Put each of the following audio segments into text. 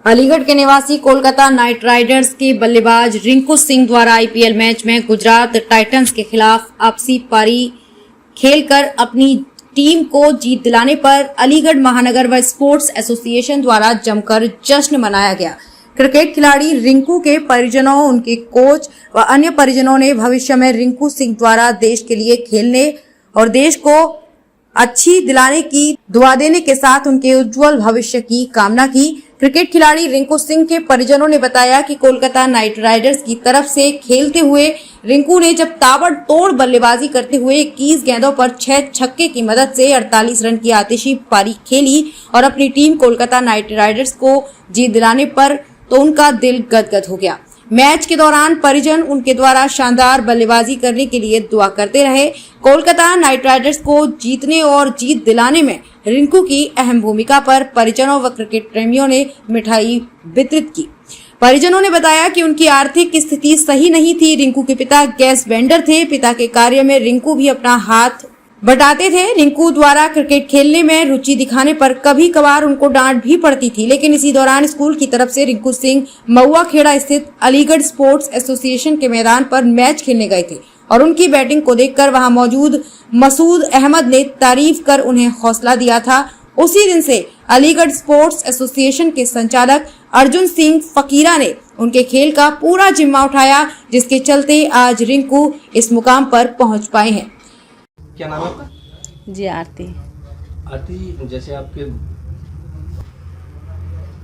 अलीगढ़ के निवासी Kolkata night Riders के बल्लेबाज रिंकू सिंह द्वारा आईपीएल मैच में गुजरात टाइटंस के खिलाफ आपसी पारी खेलकर अपनी टीम को जीत दिलाने पर अलीगढ़ महानगर व स्पोर्ट्स एसोसिएशन द्वारा जमकर जश्न मनाया गया। क्रिकेट खिलाड़ी रिंकू के परिजनों, उनके कोच व अन्य परिजनों ने भविष्य में रिंकू सिंह द्वारा देश के लिए खेलने और देश को अच्छी दिलाने की दुआ देने के साथ उनके उज्जवल भविष्य की कामना की। क्रिकेट खिलाड़ी रिंकू सिंह के परिजनों ने बताया कि कोलकाता नाइट राइडर्स की तरफ से खेलते हुए रिंकू ने जब ताबड़तोड़ बल्लेबाजी करते हुए 21 गेंदों पर 6 छक्के की मदद से 48 रन की आतिशी पारी खेली और अपनी टीम कोलकाता नाइट राइडर्स को जीत दिलाने पर तो उनका दिल गदगद हो गया। मैच के दौरान परिजन उनके द्वारा शानदार बल्लेबाजी करने के लिए दुआ करते रहे। कोलकाता नाइट राइडर्स को जीतने और जीत दिलाने में रिंकू की अहम भूमिका पर परिजनों व क्रिकेट प्रेमियों ने मिठाई वितरित की। परिजनों ने बताया कि उनकी आर्थिक स्थिति सही नहीं थी। रिंकू के पिता गैस वेंडर थे। पिता के कार्य में रिंकू भी अपना हाथ बटाते थे। रिंकू द्वारा क्रिकेट खेलने में रुचि दिखाने पर कभी कभार उनको डांट भी पड़ती थी, लेकिन इसी दौरान स्कूल की तरफ से रिंकू सिंह महुआ खेड़ा स्थित अलीगढ़ स्पोर्ट्स एसोसिएशन के मैदान पर मैच खेलने गए थे और उनकी बैटिंग को देखकर वहां मौजूद मसूद अहमद ने तारीफ कर उन्हें हौसला दिया था। उसी दिन से अलीगढ़ स्पोर्ट्स एसोसिएशन के संचालक अर्जुन सिंह फकीरा ने उनके खेल का पूरा जिम्मा उठाया, जिसके चलते आज रिंकू इस मुकाम पर पहुंच पाए हैं। क्या नाम है आपका? जी आरती। आरती, जैसे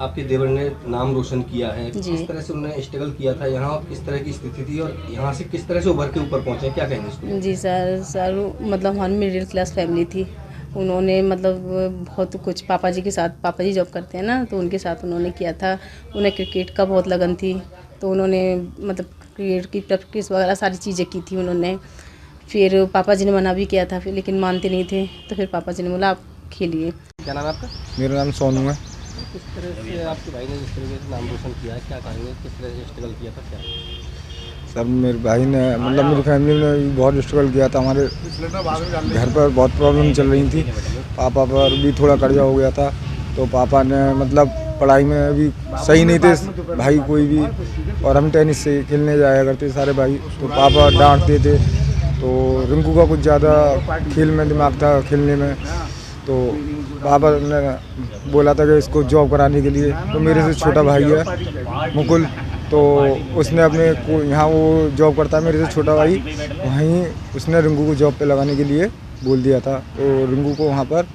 आपके देवर ने नाम रोशन किया है, किस तरह से उन्होंने स्ट्रगल किया था यहाँ, किस तरह की स्थिति थी और यहाँ से किस तरह से उभर के ऊपर पहुँचे, क्या कहेंगे इसको? जी सर मतलब हमारी मिडिल क्लास फैमिली थी। उन्होंने मतलब बहुत कुछ पापा जी के साथ, पापा जी जॉब करते हैं ना, तो उनके साथ उन्होंने किया था। उन्हें क्रिकेट का बहुत लगन थी, तो उन्होंने मतलब क्रिकेट की प्रैक्टिस वगैरह सारी चीज़ें की थी उन्होंने। फिर पापा जी ने मना भी किया था, फिर लेकिन मानते नहीं थे, तो फिर पापा जी ने बोला आप खेलिए। क्या नाम है आपका? मेरा नाम सोनू है। किस तरह से आपके भाई ने जिस तरीके से नाम रोशन किया है, क्या कहेंगे, किस तरह से स्ट्रगल किया था? क्या सर, मेरे भाई ने मतलब मेरी फैमिली ने भी बहुत स्ट्रगल किया था। हमारे घर पर बहुत प्रॉब्लम चल रही थी। पापा पर भी थोड़ा कर्जा हो गया था, तो पापा ने मतलब पढ़ाई में भी सही नहीं थे भाई कोई भी, और हम टेनिस से खेलने जाया करते सारे भाई, तो पापा डांटते थे। तो रिंकू का कुछ ज़्यादा खेल में दिमाग था, खेलने में, तो पापा ने बोला था कि इसको जॉब कराने के लिए। तो मेरे से छोटा भाई है मुकुल, तो उसने अपने को यहाँ वो जॉब करता है, मेरे से छोटा भाई, वहीं उसने रिंकू को जॉब पे लगाने के लिए बोल दिया था। तो रिंकू को वहाँ पर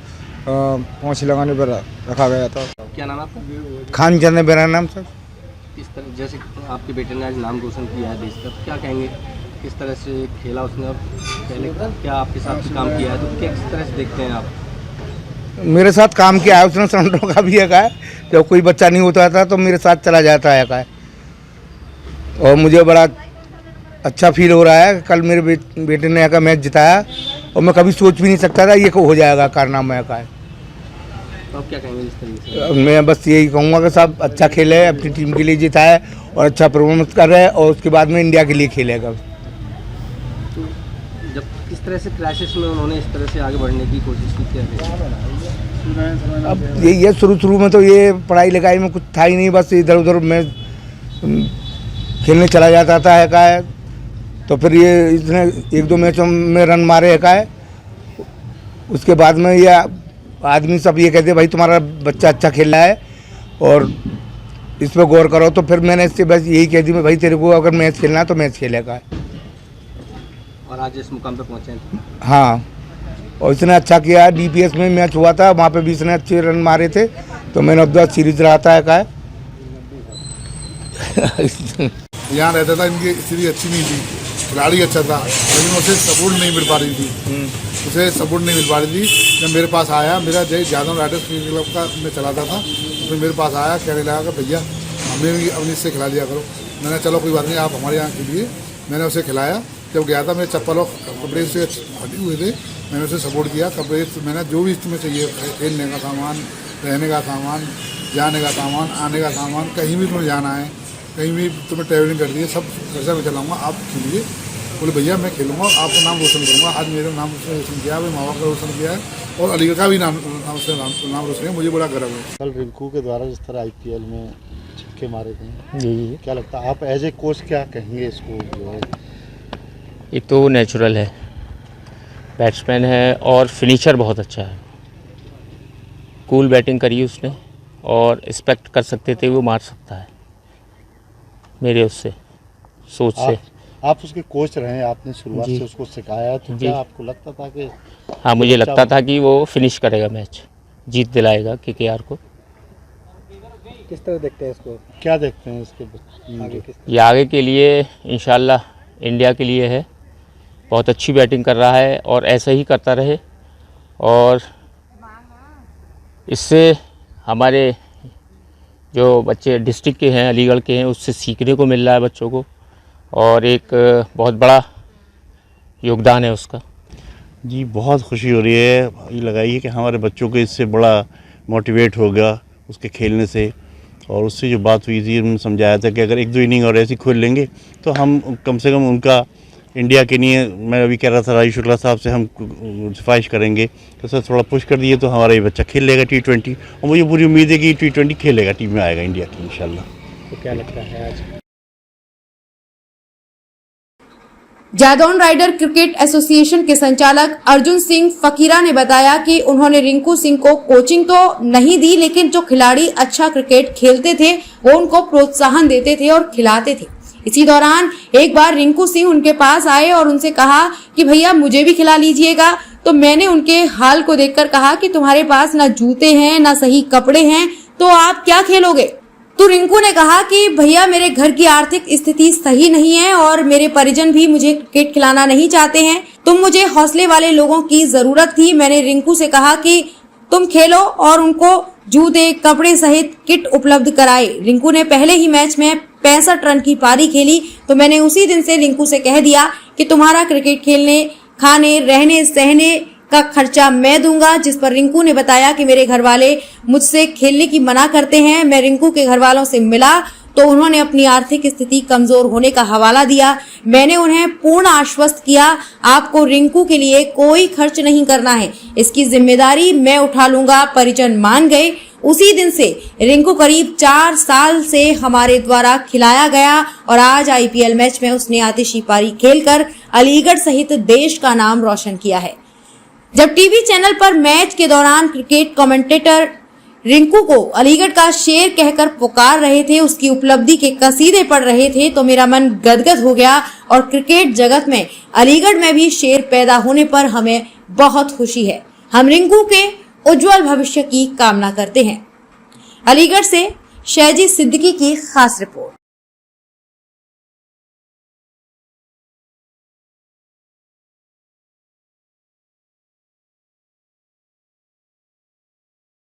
पहुँच लगाने पर रखा गया था। क्या नाम है आपका? खान चंद है मेरा नाम सर। किस तरह, जैसे आपके बेटे ने आज नाम रोशन किया है देश का, क्या कहेंगे, किस तरह से खेला उसने और पहले क्या आपके साथ काम किया है, तो किस तरह से देखते हैं आप? मेरे साथ काम किया है उसने, संडों का भी है। जब कोई बच्चा नहीं होता था तो मेरे साथ चला जाता है और मुझे बड़ा अच्छा फील हो रहा है। कल मेरे बेटे ने का मैच जिताया और मैं कभी सोच भी नहीं सकता था ये हो जाएगा कारनामा का। तो आप क्या कहेंगे इस तरीके से? मैं बस यही कहूँगा कि सब अच्छा खेले, अपनी टीम के लिए जिताए और अच्छा परफॉर्मेंस कर रहे हैं और उसके बाद में इंडिया के लिए खेलेगा। तो जब किस तरह से क्राइसिस में उन्होंने इस तरह से आगे बढ़ने की कोशिश की थी? अब ये शुरू में तो ये पढ़ाई लिखाई में कुछ था ही नहीं, बस इधर उधर मैं खेलने चला जाता था है। तो फिर ये इसने 1-2 मैचों में रन मारे है। उसके बाद में ये आदमी सब ये कहते भाई तुम्हारा बच्चा अच्छा खेल रहा है और इस पर गौर करो। तो फिर मैंने इससे बस यही कह दी भाई तेरे को अगर मैच खेलना है तो मैच खेलेगा। और आज इस मुकाम पे पहुँचे हैं। हाँ, और इसने अच्छा किया। DPS में मैच हुआ था, वहाँ पे भी इसने अच्छे रन मारे थे, तो मैंने ऑफ द सीरीज रहता है यहाँ रहता था, इनकी स्थिति अच्छी नहीं थी, खिलाड़ी अच्छा था, लेकिन उसे सपोर्ट नहीं मिल पा रही थी। उसे सपोर्ट नहीं मिल पा रही थी। जब मेरे पास आया, मेरा जय यादव राइडर्स क्रिकेट क्लब का मैं चलाता था, तो मेरे पास आया, कहने लगा कि भैया हमें भी अपनी से खिला दिया करो। मैंने चलो कोई बात नहीं, आप हमारे यहाँ खेलिए। मैंने उसे खिलाया। जब गया था मेरे चप्पल और कपड़े से हटे हुए थे, मैंने उसे सपोर्ट किया। कपड़े मैंने जो भी तुम्हें चाहिए, खेलने का सामान, रहने का सामान, जाने का सामान, आने का सामान, कहीं भी तुम्हें जाना है, कहीं भी तुम्हें ट्रैवलिंग करनी है, सब खर्चा मैं चलाऊँगा, आप खेलिए, बोले भैया मैं खेलूंगा, आपका नाम रोशन करूंगा। आज मेरा नाम उसने रोशन किया, मेरे माँ बाप का रोशन किया है और अलीगढ़ का भी नाम रोशन किया। मुझे बड़ा गर्व है। कल रिंकू के द्वारा जिस तरह IPL में छक्के मारे थे, जी, क्या लगता है आप एज ए कोच क्या कहेंगे इसको जो है? एक तो नेचुरल है, बैट्समैन है और फिनिशर बहुत अच्छा है। कूल बैटिंग करी उसने और एक्सपेक्ट कर सकते थे वो मार सकता है, मेरे उससे सोच से। आप उसके कोच रहे हैं, आपने शुरुआत जी। से उसको सिखाया, तो जी। क्या आपको लगता था कि हाँ, मुझे लगता था कि वो फिनिश करेगा मैच, जीत दिलाएगा KKR को। किस तरह देखते हैं इसको? क्या देखते हैं इसके आगे ये आगे के लिए इंशाल्लाह इंडिया के लिए है, बहुत अच्छी बैटिंग कर रहा है और ऐसा ही करता रहे। और इससे हमारे जो बच्चे डिस्ट्रिक्ट के हैं, अलीगढ़ के हैं, उससे सीखने को मिल रहा है बच्चों को और एक बहुत बड़ा योगदान है उसका। जी, बहुत खुशी हो रही है। ये लगाइए कि हमारे बच्चों को इससे बड़ा मोटिवेट होगा उसके खेलने से। और उससे जो बात हुई थी, उन्होंने समझाया था कि अगर 1-2 इनिंग और ऐसी खोल लेंगे तो हम कम से कम उनका इंडिया के लिए, मैं अभी कह रहा था राजू शुक्ला साहब से, हम सिफारिश करेंगे तो सर थोड़ा पुश कर दिए तो हमारा ये बच्चा खेल लेगा T20। और मुझे पूरी उम्मीद है कि T20 खेलेगा, टीम में आएगा इंडिया की इंशाल्लाह। तो क्या लगता है आज जादौन राइडर क्रिकेट एसोसिएशन के संचालक अर्जुन सिंह फकीरा ने बताया कि उन्होंने रिंकू सिंह को कोचिंग तो नहीं दी, लेकिन जो खिलाड़ी अच्छा क्रिकेट खेलते थे वो उनको प्रोत्साहन देते थे और खिलाते थे। इसी दौरान एक बार रिंकू सिंह उनके पास आए और उनसे कहा कि भैया मुझे भी खिला लीजिएगा। तो मैंने उनके हाल को देखकर कहा कि तुम्हारे पास ना जूते हैं ना सही कपड़े हैं, तो आप क्या खेलोगे? तो रिंकू ने कहा कि भैया मेरे घर की आर्थिक स्थिति सही नहीं है और मेरे परिजन भी मुझे क्रिकेट खिलाना नहीं चाहते हैं, तुम मुझे हौसले वाले लोगों की जरूरत थी। मैंने रिंकू से कहा कि तुम खेलो और उनको जूते कपड़े सहित किट उपलब्ध कराए। रिंकू ने पहले ही मैच में 65 रन की पारी खेली, तो मैंने उसी दिन से रिंकू से कह दिया कि तुम्हारा क्रिकेट खेलने, खाने, रहने, सहने का खर्चा मैं दूंगा। जिस पर रिंकू ने बताया कि मेरे घर वाले मुझसे खेलने की मना करते हैं। मैं रिंकू के घर वालों से मिला तो उन्होंने अपनी आर्थिक स्थिति कमजोर होने का हवाला दिया। मैंने उन्हें पूर्ण आश्वस्त किया, आपको रिंकू के लिए कोई खर्च नहीं करना है, इसकी जिम्मेदारी मैं उठा लूंगा। परिजन मान गए। उसी दिन से रिंकू करीब 4 साल से हमारे द्वारा खिलाया गया और आज IPL मैच में उसने आतिशी पारी खेलकर अलीगढ़ सहित देश का नाम रोशन किया है। जब टीवी चैनल पर मैच के दौरान क्रिकेट कमेंटेटर रिंकू को अलीगढ़ का शेर कहकर पुकार रहे थे, उसकी उपलब्धि के कसीदे पढ़ रहे थे, तो मेरा मन गदगद हो गया। और क्रिकेट जगत में अलीगढ़ में भी शेर पैदा होने पर हमें बहुत खुशी है। हम रिंकू के उज्जवल भविष्य की कामना करते हैं। अलीगढ़ से शहजी सिद्दीकी की खास रिपोर्ट।